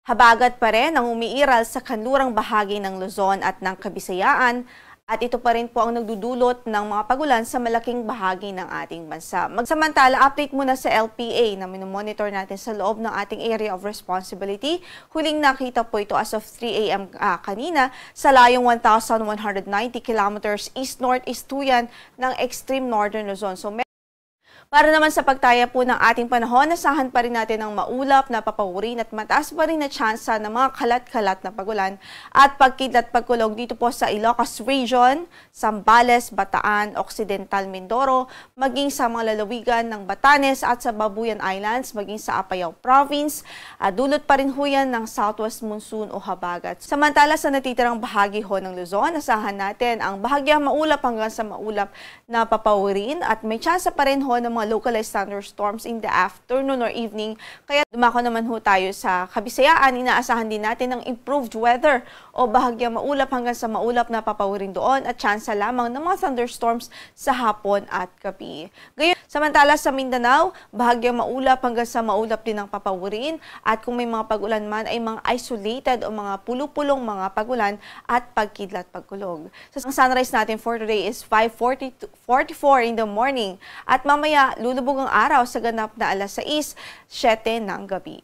Habagat pa rin ang umiiral sa kanlurang bahagi ng Luzon at ng Kabisayaan at ito pa rin po ang nagdudulot ng mga pagulan sa malaking bahagi ng ating bansa. Magsamantala, update muna sa LPA na minomonitor natin sa loob ng ating area of responsibility. Huling nakita po ito as of 3 a.m. Kanina sa layong 1,190 kilometers east-northeast yan ng extreme northern Luzon. So, para naman sa pagtaya po ng ating panahon, asahan pa rin natin ang maulap na papawirin at mataas pa rin na tsansa ng mga kalat-kalat na pagulan at pagkidlat pagkulog dito po sa Ilocos Region, Zambales, Bataan, Occidental Mindoro, maging sa mga lalawigan ng Batanes at sa Babuyan Islands, maging sa Apayao Province, dulot pa rin ho yan ng southwest monsoon o habagat. Samantala sa natitirang bahagi ho ng Luzon, asahan natin ang bahagyang maulap hanggang sa maulap na papawirin at may tsansa pa rin ho ng mga localized thunderstorms in the afternoon or evening. Kaya dumako naman ho tayo sa Kabisayaan. Inaasahan din natin ng improved weather o bahagyang maulap hanggang sa maulap na papawirin doon at tsansa lamang ng mga thunderstorms sa hapon at gabi. Gayon, samantala sa Mindanao, bahagyang maulap hanggang sa maulap din ang papawirin at kung may mga pagulan man ay mga isolated o mga pulupulong mga pagulan at pagkidlat pagkulog. So, ang sunrise natin for today is 5:44 in the morning at mamaya lulubog ang araw sa ganap na alas 6:07 ng gabi.